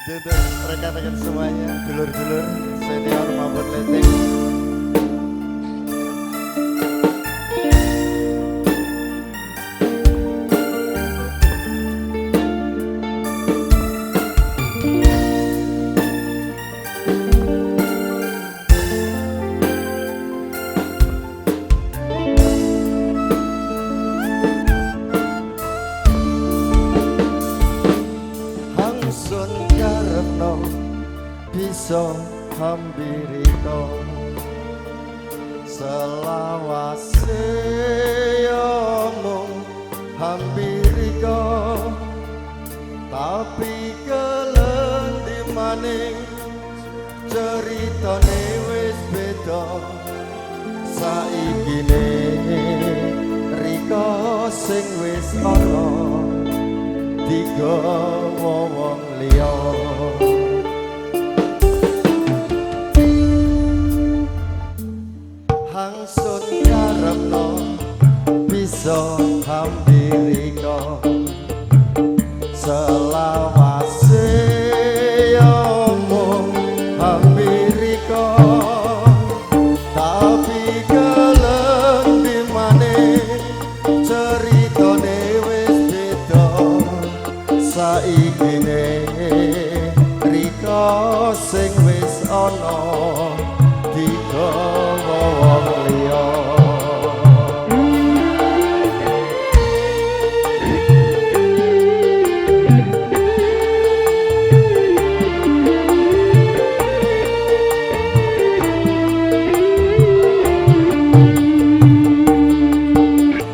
Untuk rekan-rekan semuanya, dulur-dulur senior maupun leteng. Bisa hampiri to selawase omong hampiri ko tapi kelendi maning ceritane wis beda saikine riko sing wis ana digawa wong liya. Hangsun karepno bisa hampiri ko selawase omong hampiri ko tapi kelendi maning ceritane wis beda saikine riko sing wis ana digawa wong liya.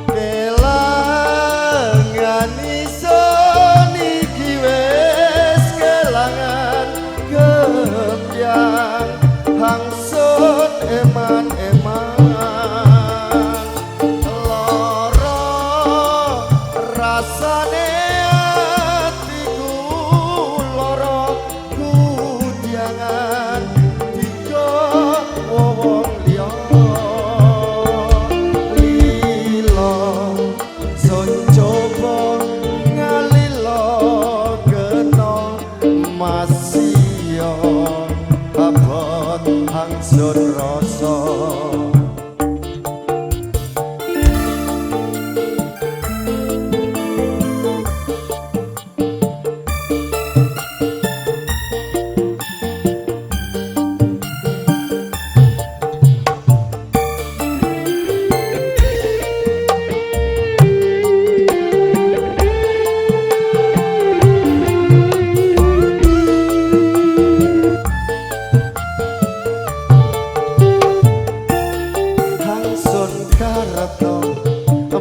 Kelangan iso niki wis kelangan gembyang hangsun eman-eman lara rasane atiku lara kudyangan digawa wong liya lila sun coba ngalila kena masya abot hangsun rasa.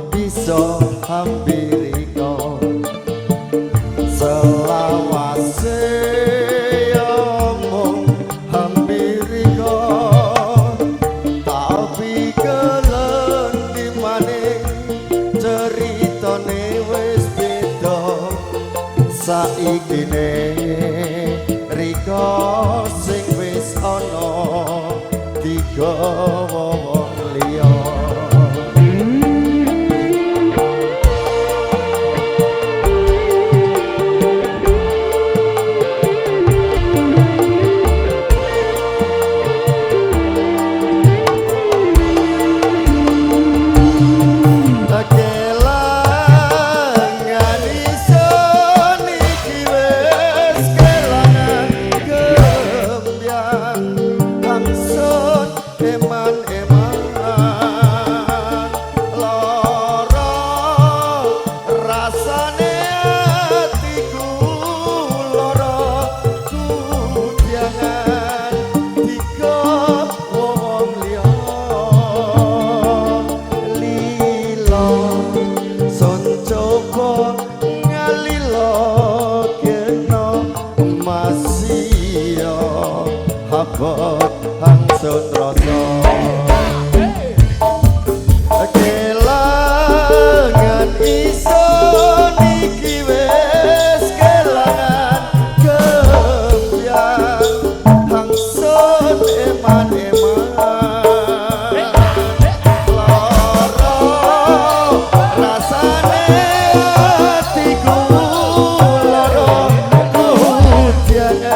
Bisa hampiri ko selawase omong hampiri ko tapi kelendi maning ceritane wis beda saikine riko sing wis ana digawa wong liya. Abot hangsun rasa kelangan iso niki wis kelangan gembyang hangsun eman-eman lara rasane atiku lara kudyangan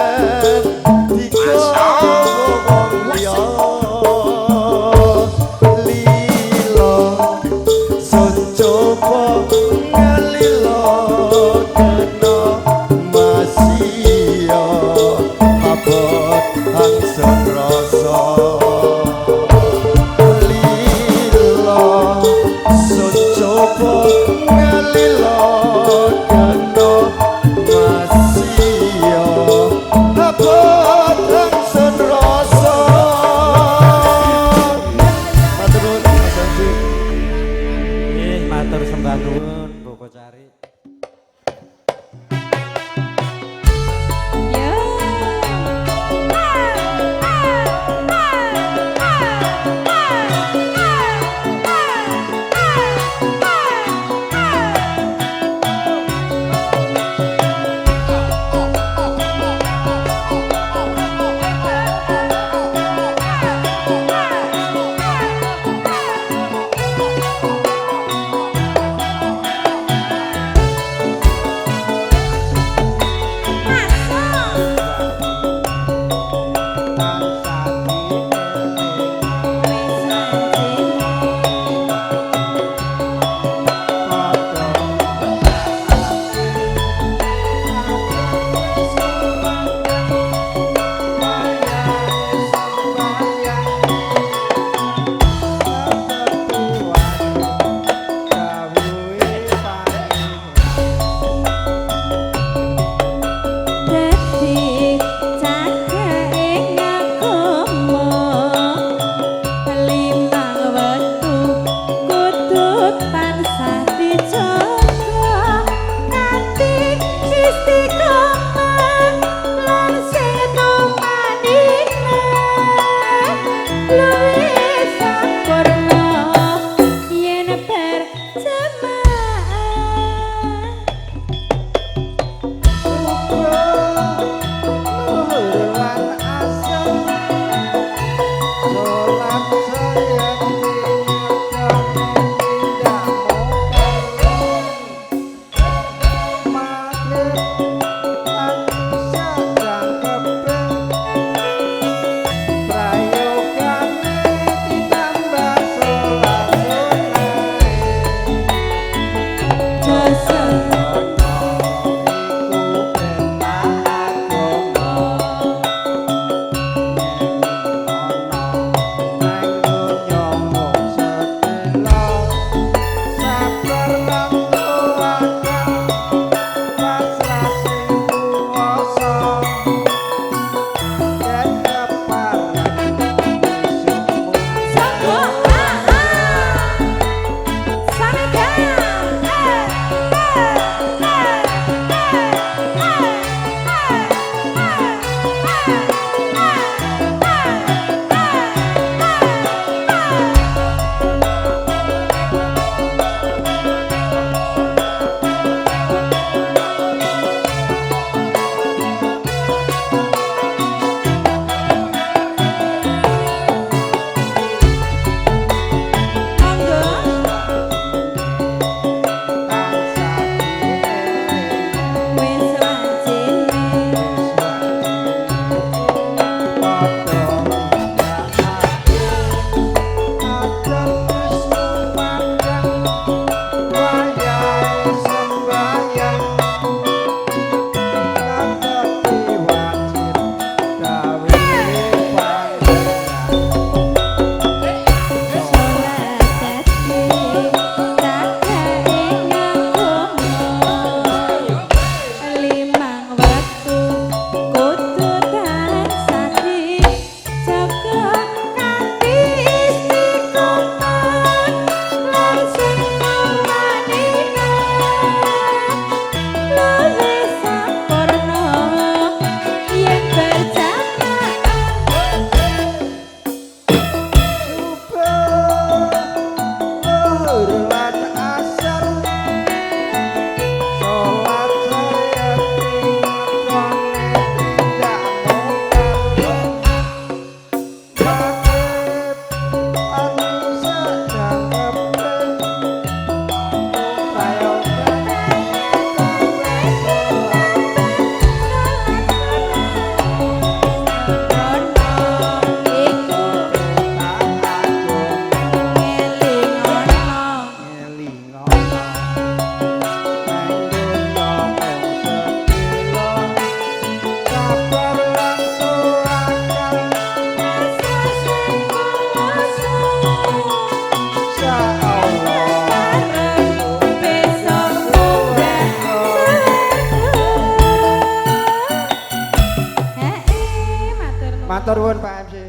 Matur nuwun Pak MC.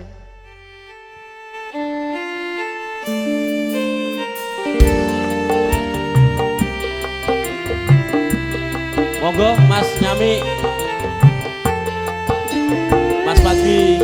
Monggo Mas Nyami, Mas Pagi.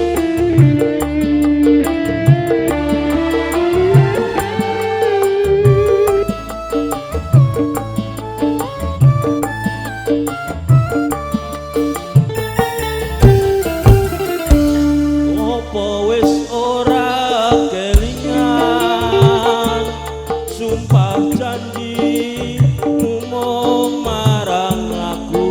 Opo wis ora kelingan sumpah janji mung marang aku.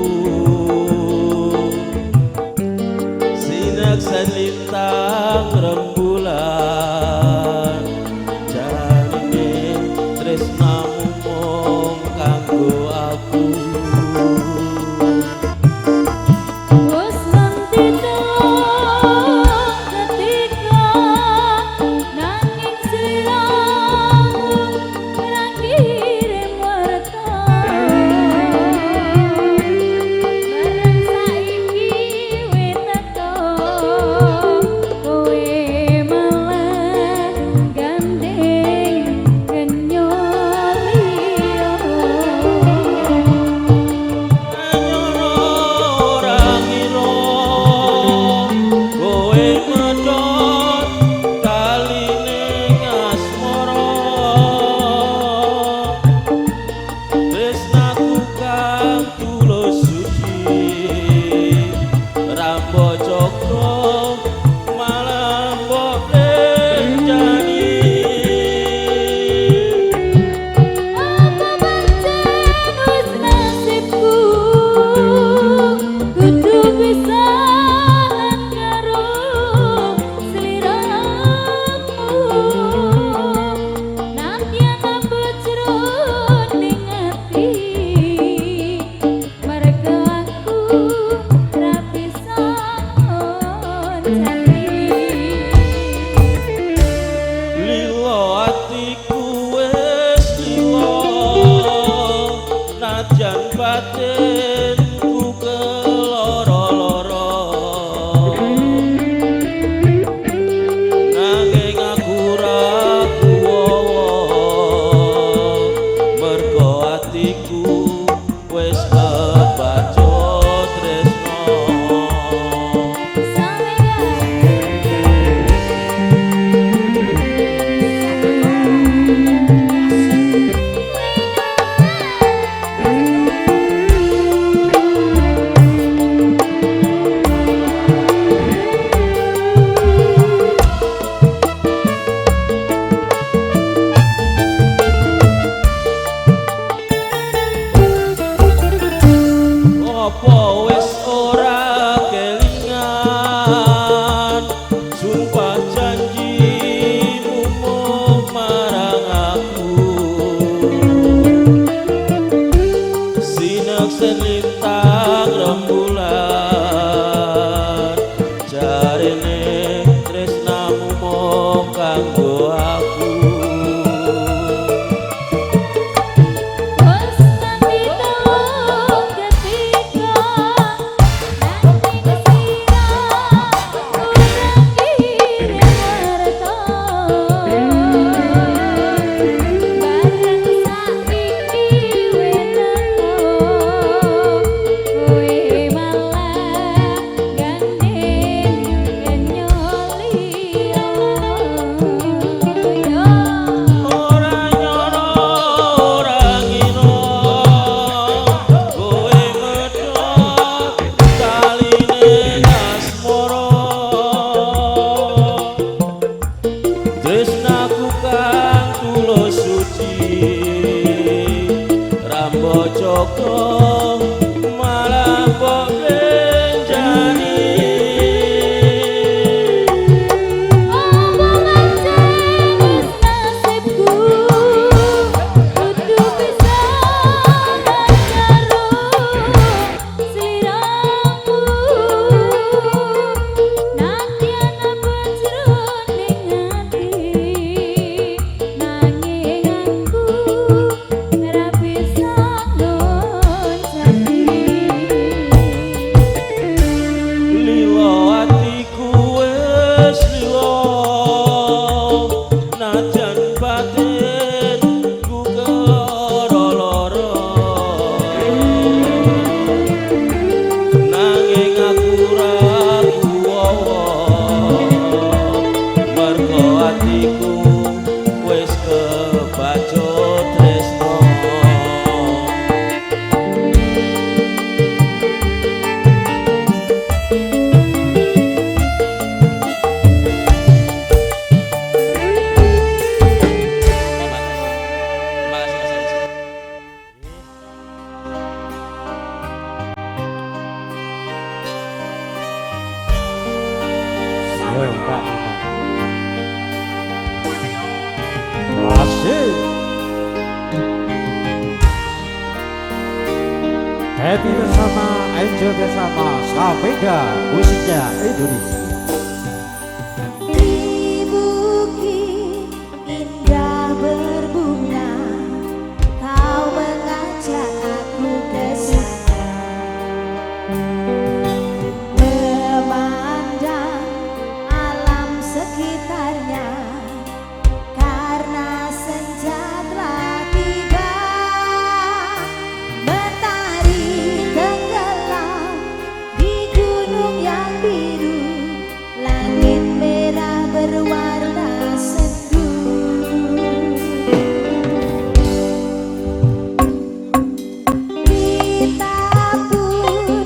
wis ora kelingan sumpah janjimu mung marang aku sinek selintang rembulan jarene tresnamu mung kanggo aku tresnaku kang tulus suci Rambo Joko malah mbok benjani omongan jenis nasibku kudu bisa ngajaru sliramu nadyan apa jroning ati nanging aku ora bisa ngonjani lilo atiku wis lilo najan batinku keloro-loro nanging aku ra kuwowo mergo atiku wis kebacut tresno Yo, Kak. Asik. Happy bersama, enjoy bersama, Samega musiknya Indonesia. di bukit indah berbunga kau mengajak aku ke sana memandang alam sekitarnya karena senja telah tiba mentari tenggelam di gunung yang biru langit merah berwarna sendu kita pun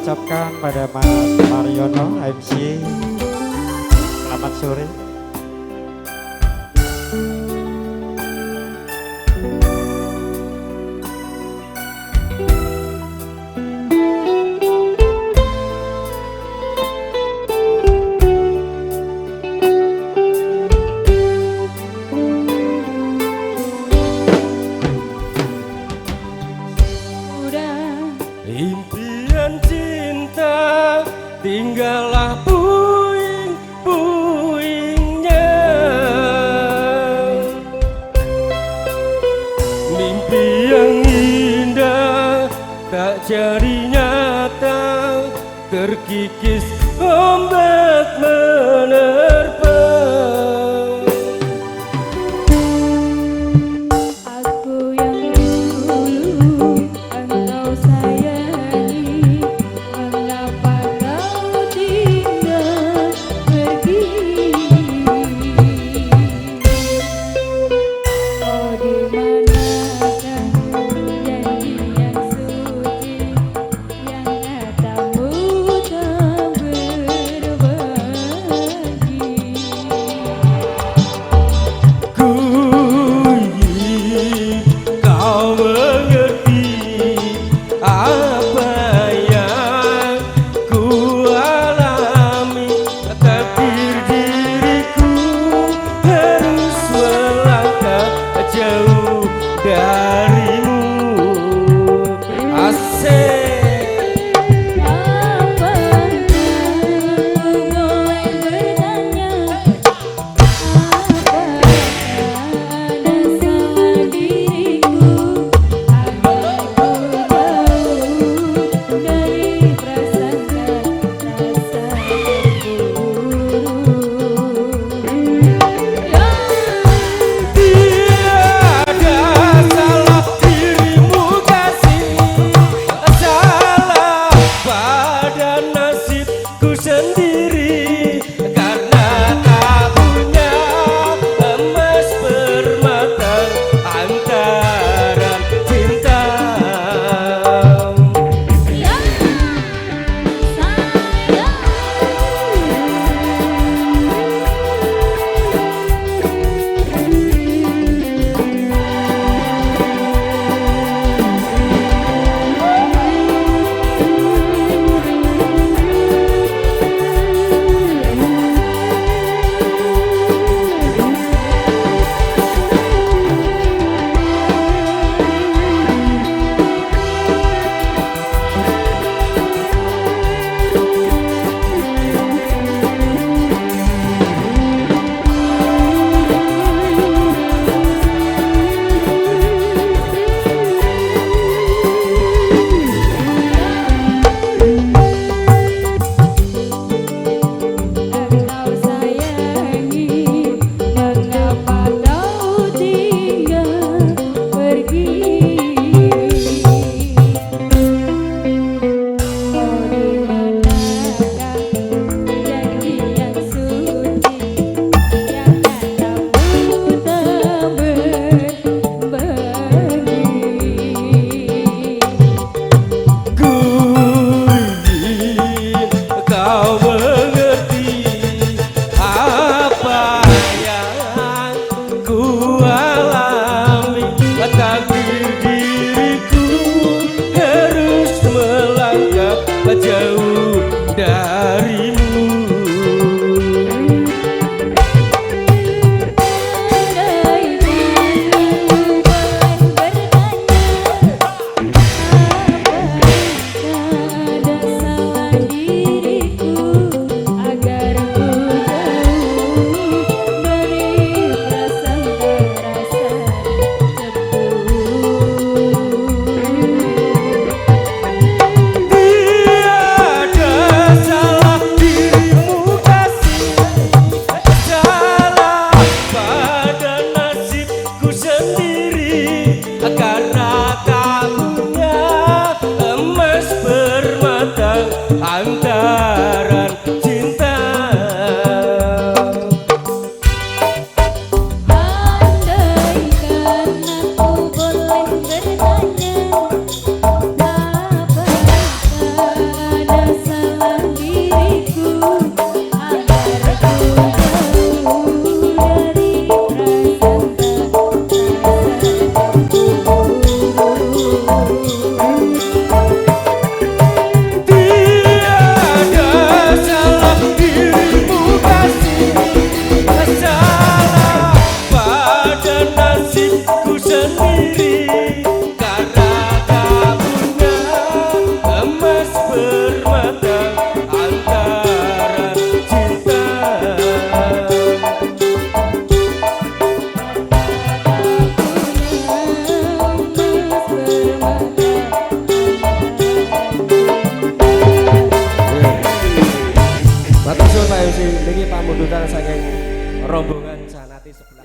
ucapkan pada Mas Mariono MC. Selamat sore. Impian cinta tinggallah puing-puingnya, mimpi yang indah tak jadi nyata, terkikis ombak menerpa. Aku yang dulu engkau sayangi, mengapa kau tinggal pergi? Oh, di manakah janji yang suci yang katamu tak berbagi? Ku ingin kau mengerti apa yang ku alami, takdir diriku harus melangkah jauh darimu. Asik. Apakah ku boleh bertanya, apa ada salah diriku? Apa ku jauh dari prasangka rasa cemburu? Tiada salah dirimu kasih, salah pada nasibku sendiri, karena tak punya emas permata antara cinta. Yosi niki pamundutan saking rombongan Janati sebelah.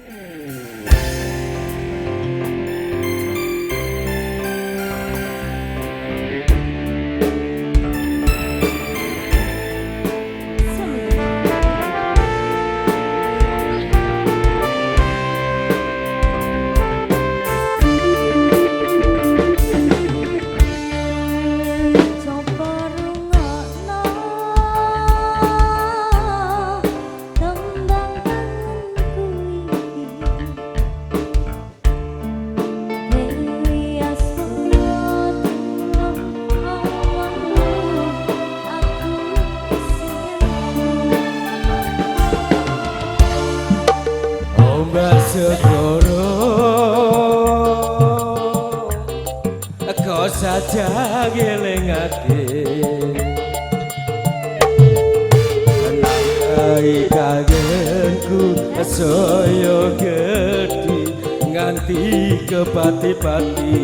Ombak segoro kau saja gelengake nangkai kagenku soyo gede nganti ke pati-pati.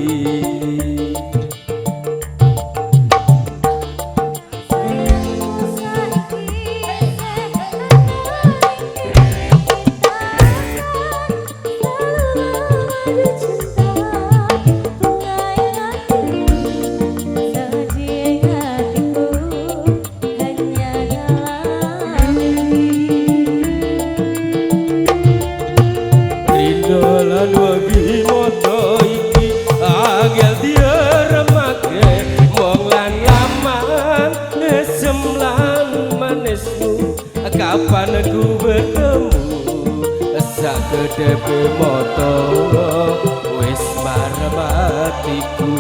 Dolan wagi moto iki angel diremake mong lan laman esem lan manismu kapan ku bertemu sakedepe moto wis marem atiku.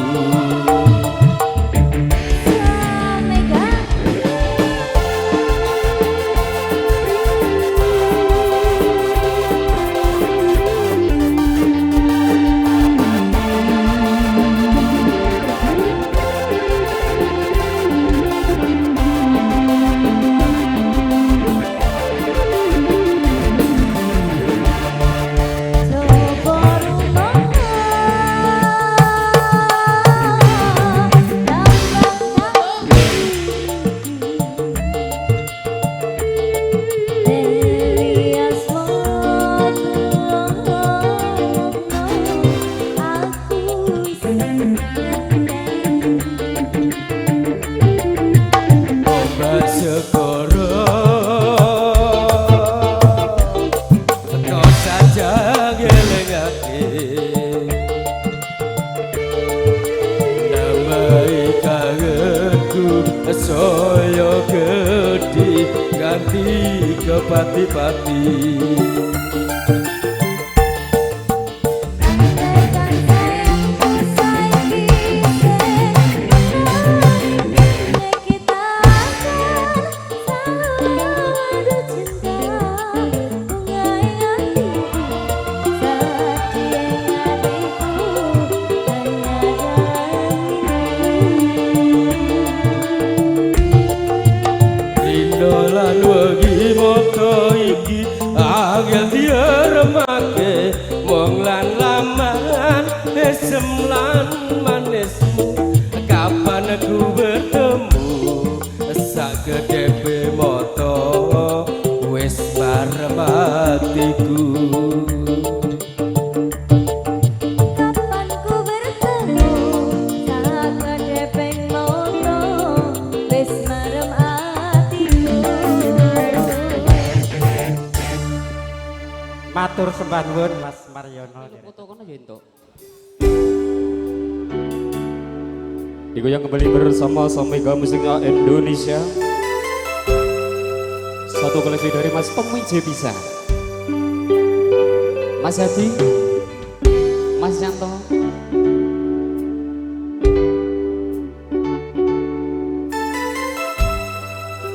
Soyo gede ganti ke pati-pati. Dolan wagi moto iki angel diremake mong lan laman esem lan manismu kapan ku bertemu sakedepe moto wis marem atiku. Matur sembah nuwun Mas Mariono. Foto kono ya entuk. Digoyang kembali bersama Somega Musiknya Indonesia. Satu kali dari Mas Pemije bisa. Mas Hadi, Mas Yanto.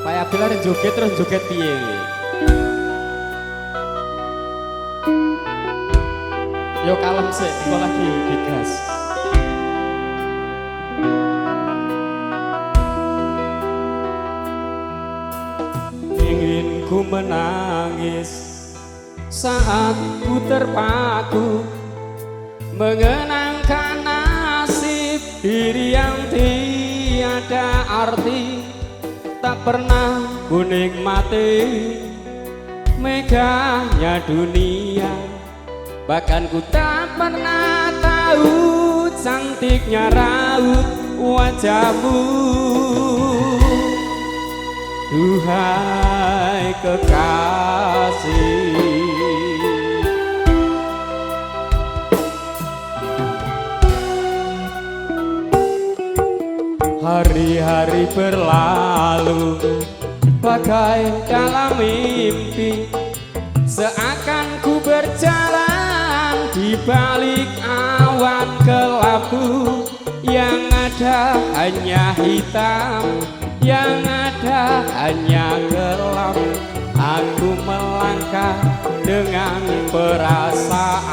Pak Abdul ada joget terus joget piye? Yo kalem sih, kok lagi digas. Ingin ku menangis saat ku terpaku mengenangkan nasib diri yang tiada arti, tak pernah ku nikmati megahnya dunia. Bahkan ku tak pernah tahu cantiknya raut wajahmu. Duhai kekasih, hari-hari berlalu bagai dalam mimpi, seakan ku berjalan di balik awan kelabu. Yang ada hanya hitam, yang ada hanya gelap. Aku melangkah dengan perasaan.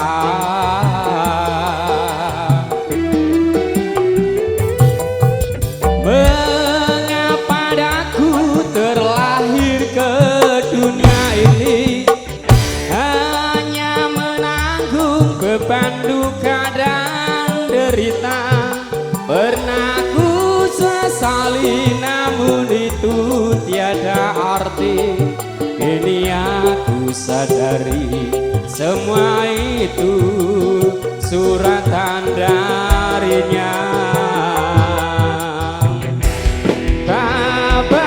Mengapa daku terlahir ke dunia ini, hanya menanggung beban duka dan derita. Pernah ku sesali namun itu tiada arti. Kini aku sadari semua itu suratan darinya. Tabahkan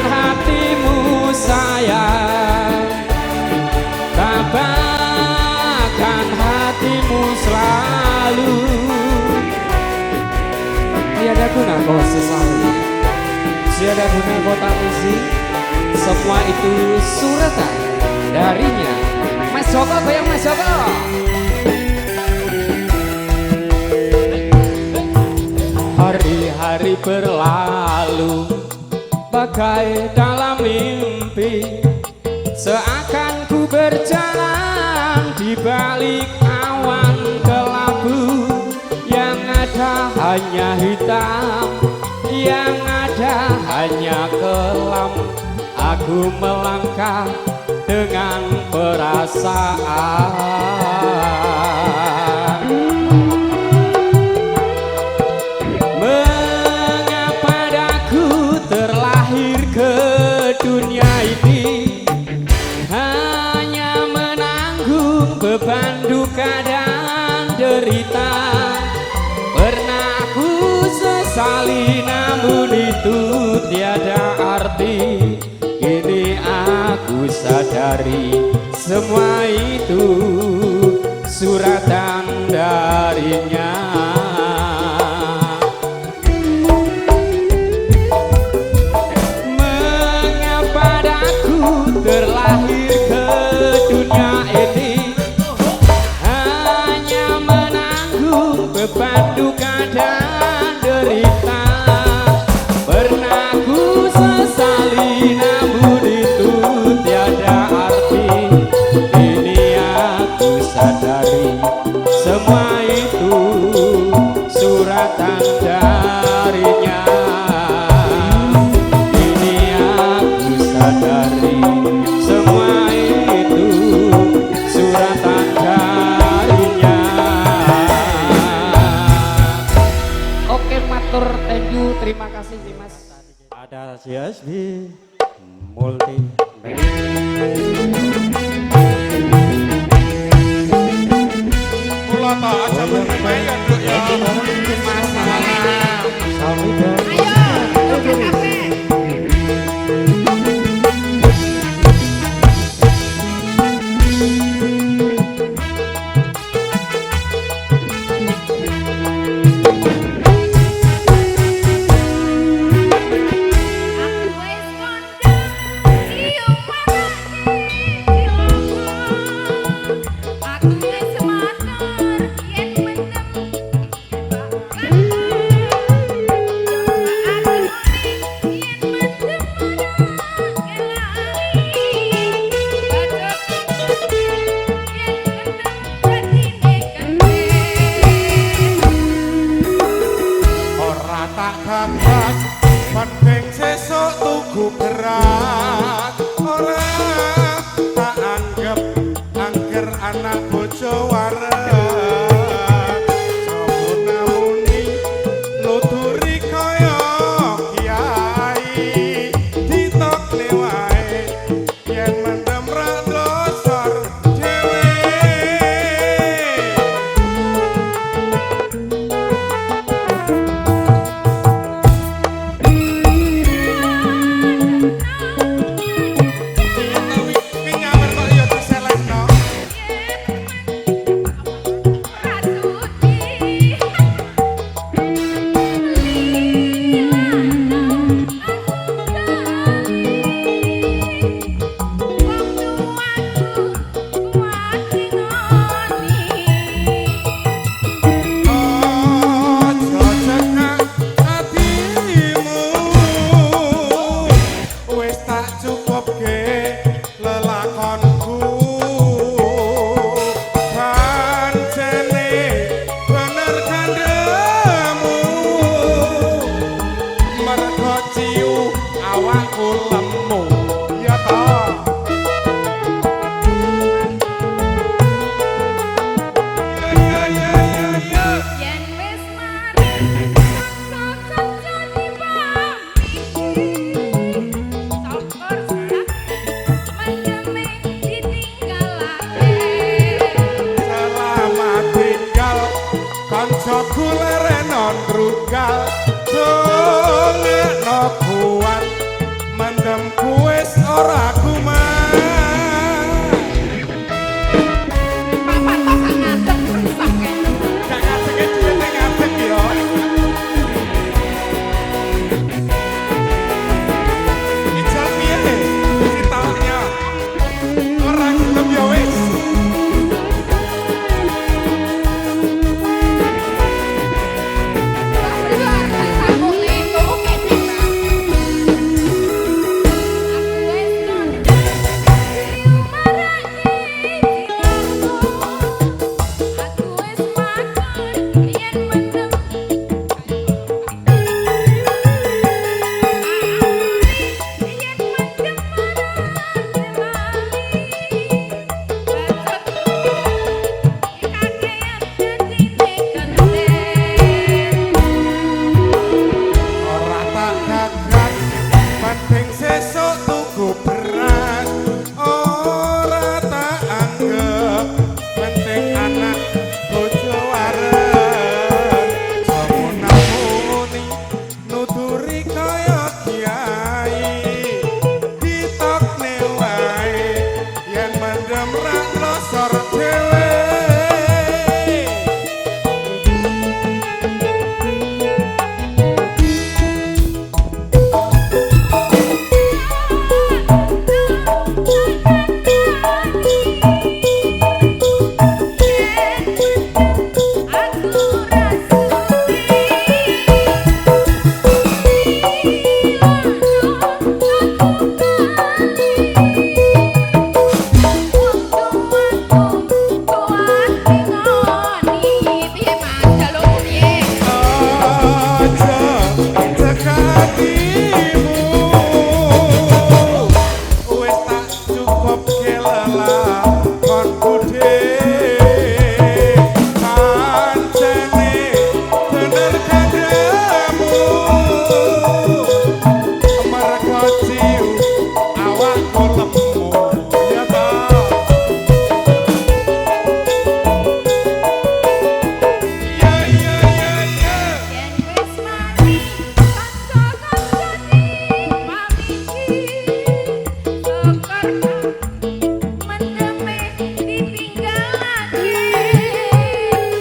hatimu sayang, tabahkan hatimu selalu. Tiada guna kau sesali, tiada guna kau tangisi. Semua itu suratan darinya. Mas Joko, goyang Mas Joko. Hari-hari berlalu bagai dalam mimpi, seakan ku berjalan di balik awan kelabu. Yang ada hanya hitam, yang ada hanya kelam. Aku melangkah dengan perasaan. Mengapa daku terlahir ke dunia ini, hanya menanggung beban duka dan derita. Pernah ku sesali namun itu tiada arti. Kini aku sadari semua itu suratan darinya. Mengapa daku terlahir ke dunia ini, hanya menanggung beban duka dan derita. Pernah ku sesali namun itu tiada arti. Ini aku sadari semua itu suratan darinya. Ini aku sadari semua itu suratan darinya. Oke, matur, thank you, terima kasih Mas. Ada CSB multi Mula tak aja bermain ya Dok ya. Sami dan penting sesuk tuku berat. Ora tak anggap angger anak bojo wareg. Samun muni nuturi kaya kiai. cukupke lelakonku pancene bener kandhemu mergo ciu awakku lemu ya toh. Yen wis mari kanca-kanca sopor mendeme ditinggalake Selamat tinggal kancaku lerenon rugal dongekno kuat mendemku wis ora kumat gak ngadeg duwe ning ngadeg yo ijal piye ditawaknya ora gelem yo wis ora tak gagal penting sesuk tuku beras ora tak anggap penting anak bojo wareng samunamuni nuturi kaya kiai ditokne wae yen mendem ra nglosor dhewe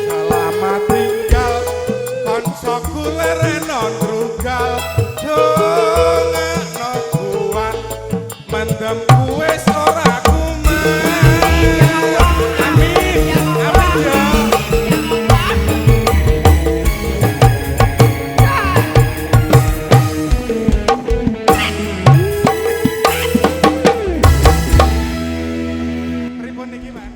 Selamat tinggal kancaku lerenon rugal dongekno kuat mendemku wis ora kumat amin amin ya pripun niki Mas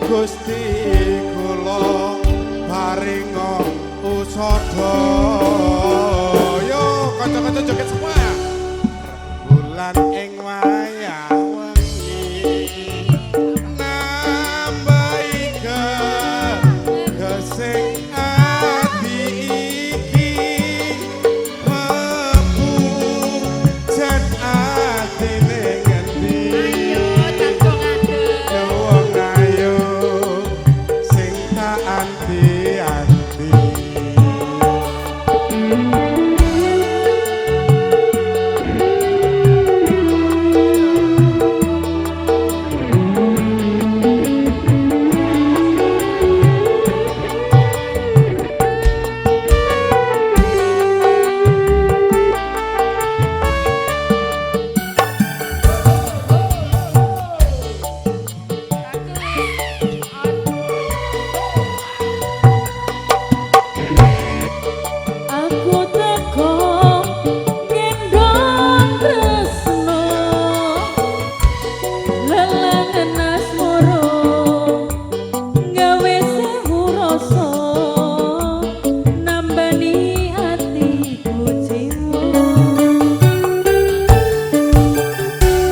Gusti kula paringa usada yo kanca-kanca joget semua bulan ing wayah wengi nambahi gesing ati iki mebu jan atine ngendi Ayo cangkok adem. wong ayo sing tak anti-anti Aku teko gendong tresno lelangan asmara gawe sewu rasa nambani atiku jiwa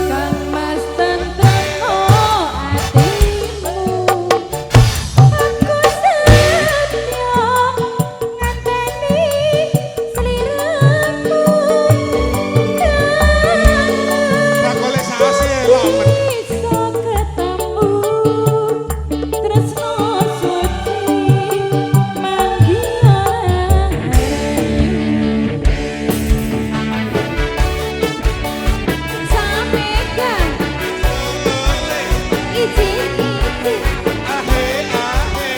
Kang Mas tentremno atimu aku setia nganteni sliramu tak golek saase lho men iso ketemu tresno suci manggi sampekan izin ahe ahe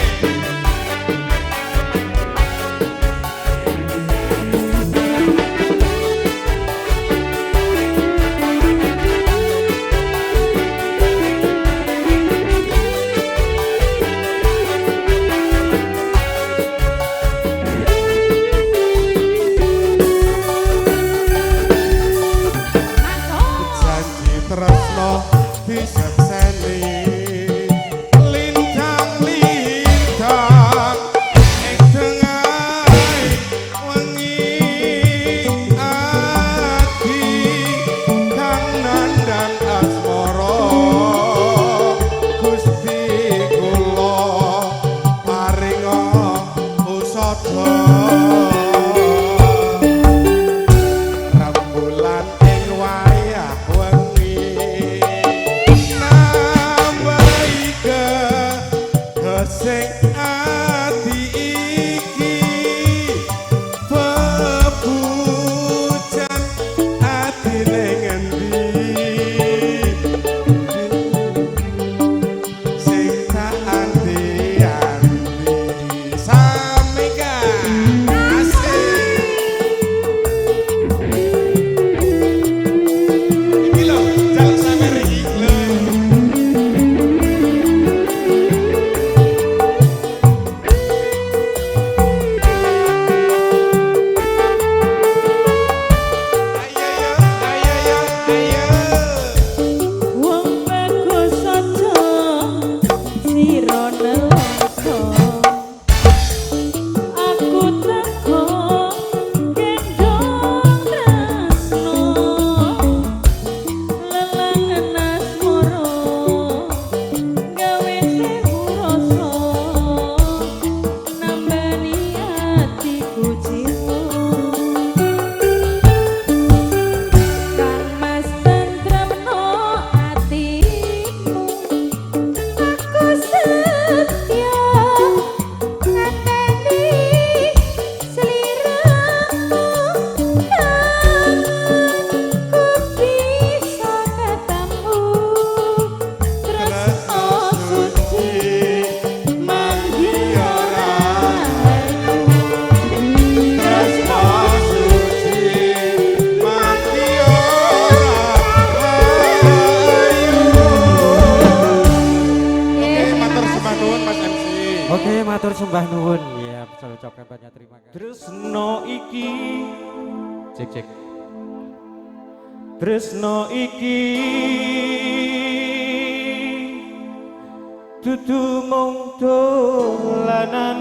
janji tresno disekseni lintang-lintang ing tengah wengi ati kang nandang asmara Gusti kula paringa usada rembulan ing wayah wengi nambahi gesing ati iki bebujan atine ngendi sing tak anti-anti samika asik iki lho jaluk sampe iki lho ayo ayo ayo wong bagus aja sira nelongso aku teko gendong tresno lelangan asmara gawe sewu rasa nambani atiku jiwa Kang Mas tentremno atimu aku setia nganteni sliramu ku bisa ketemu tresno suci manggi ora tresno suci mati ora ayo matur sembah nuwun Mas MC Oke, matur sembah nuwun. Ya, saya ucapkan banyak terima kasih. Tresno iki cek cek. Tresno iki dudu mung dolanan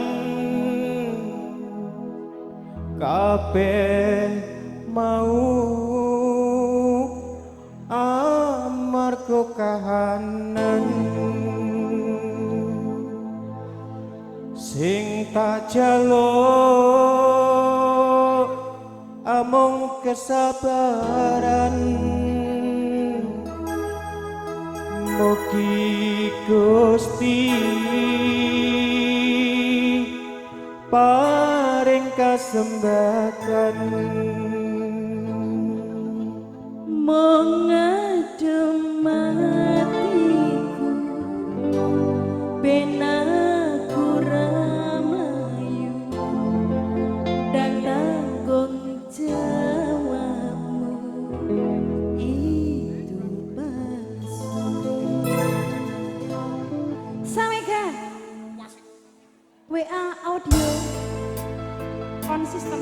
kabeh mau amarga kahanan sing tak jaluk amung kesabaran mugi Gusti paring kasembatan mengadem hatiku ben aku ramayu dan tanggung jawabmu itu pasti. Samega WA audio konsisten.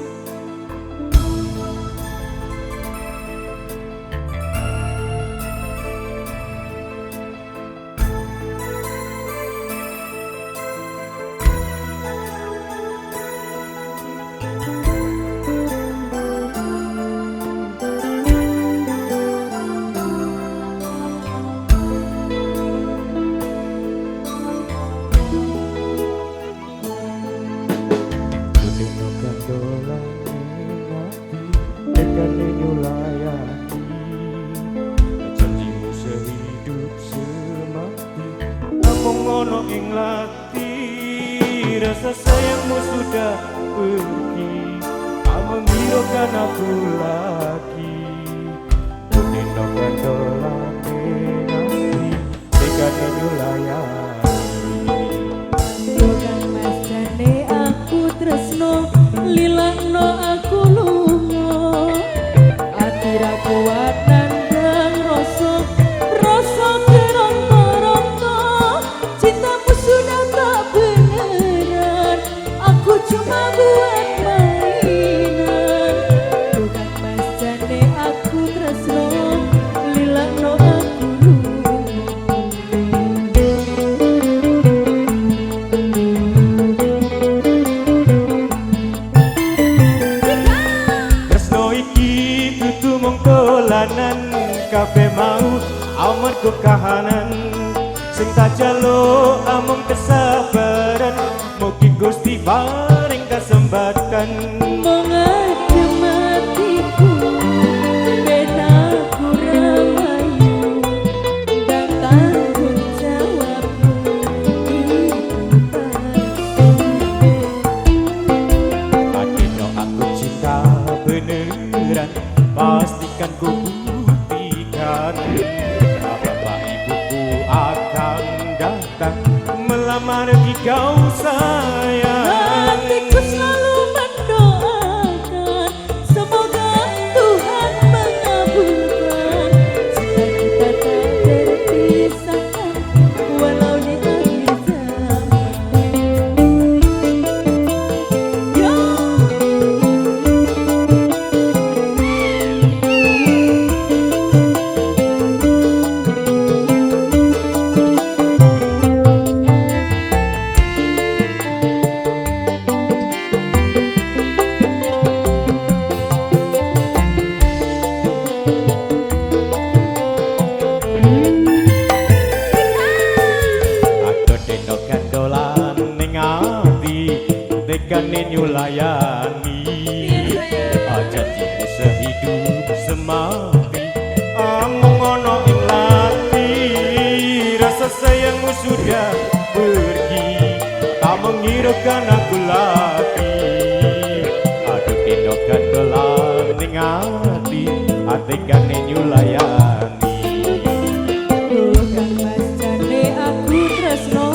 Ngono ing lati rasa sayangmu sudah pergi kamu menghiraukan aku lagi Tino kandolane nanti dekane nyulayani Bukan mas jane aku tresno lilakno aku lungo ati ra kuat nandang rasa keronto-ronto cintamu sudah tak beneran aku cuma buat mainan bukan mas jane aku tresno lilakno aku lungo tresno iki dudu mung dolanan kabeh mau amarga kahanan sing tak jaluk amung kesabaran mugi Gusti paring kasembatan mengadem hatiku ben aku ramayu dan tanggung jawabmu itu Adino aku cinta beneran pastikan ku buktikan bapak ibuku akan datang melamar di kau sayang hatiku selalu mendoakan semoga Tuhan mengabulkan jika kita tak terpisahkan walau di akhir zaman yo aku deno kandolan ning ati tekane nyulayani aja timu sehidup semati amung ono ing lati rasa sayangmu sudah pergi tak menghiraukan aku lagi aduh deno kandolan ning ati tekane nyulayani bukan mas jane aku tresno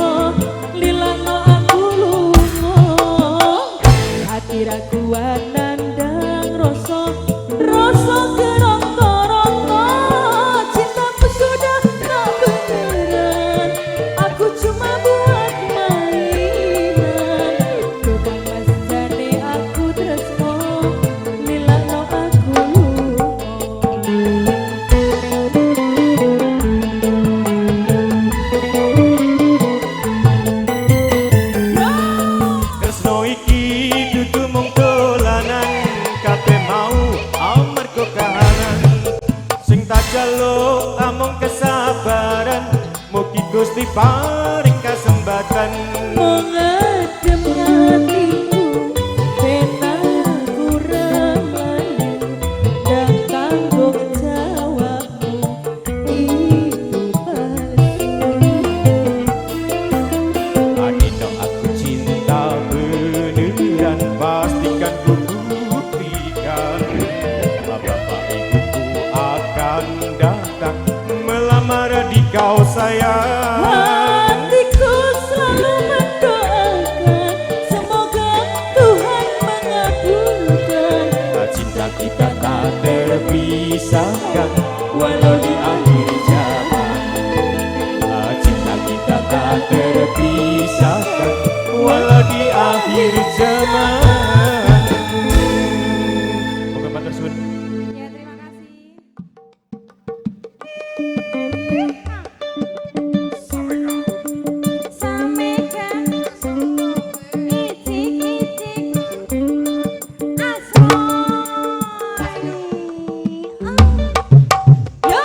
lilakno aku lungo ati ra kuat nandang rasa keronto-ronto cintamu sudah tak beneran aku cuma buat mainan bukan mas jane aku tresno lilakno aku lungo tresno iki dudu mung dolanan paring kesempatan mengadem hatiku benar kurang ayu dan tanggung jawabmu itu palsu. Adino aku cinta beneran, pastikan ku buktikan. Bapak ibuku akan datang melamar di kau sayang. Hatiku selalu mendoakan semoga Tuhan mengabulkan. Cinta kita tak terpisahkan walau di akhir zaman. Cinta kita tak terpisahkan walau di akhir zaman. Moga matur suwun. Ya, terima kasih. Sameka itik-itik asli. Yo.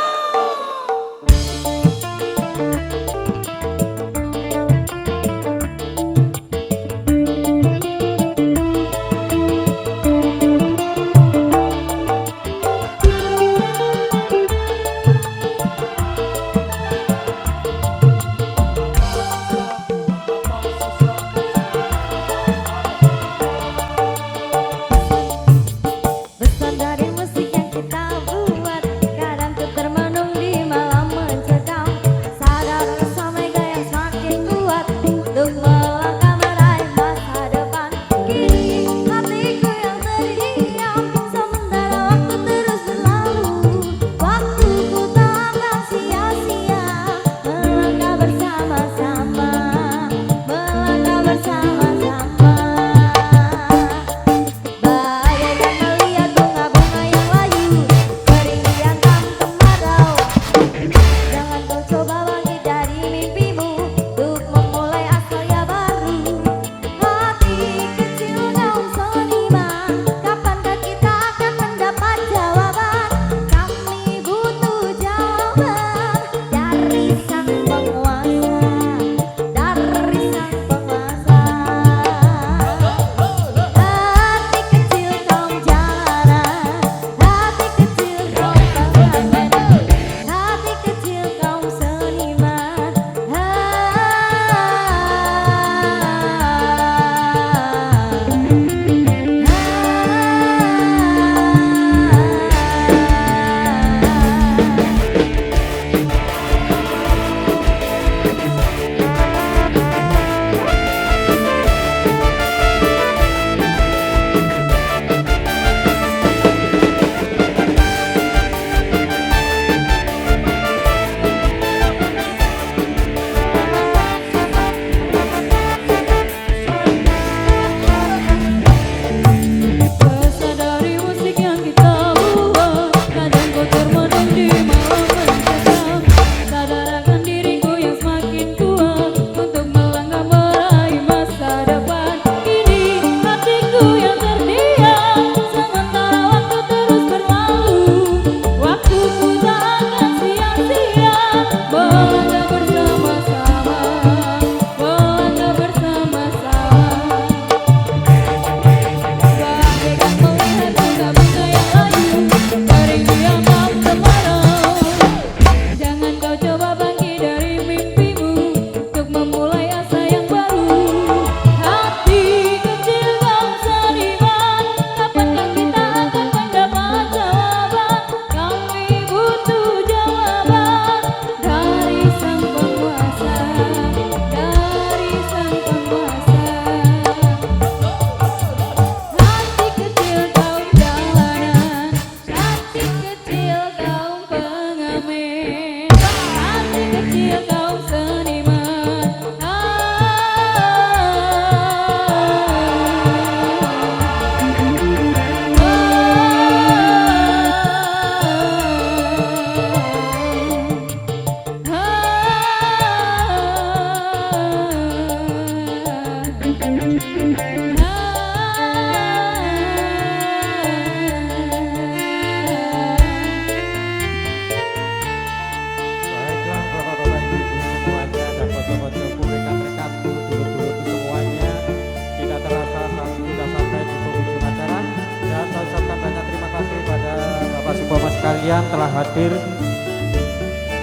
sekalian telah hadir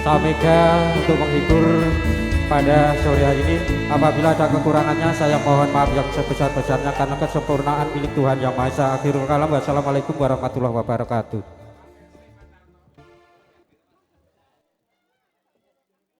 Samega untuk menghibur pada sore hari ini. Apabila ada kekurangannya saya mohon maaf yang sebesar-besarnya karena kesempurnaan milik Tuhan Yang Maha Esa. Akhirul kalam, wassalamualaikum warahmatullahi wabarakatuh.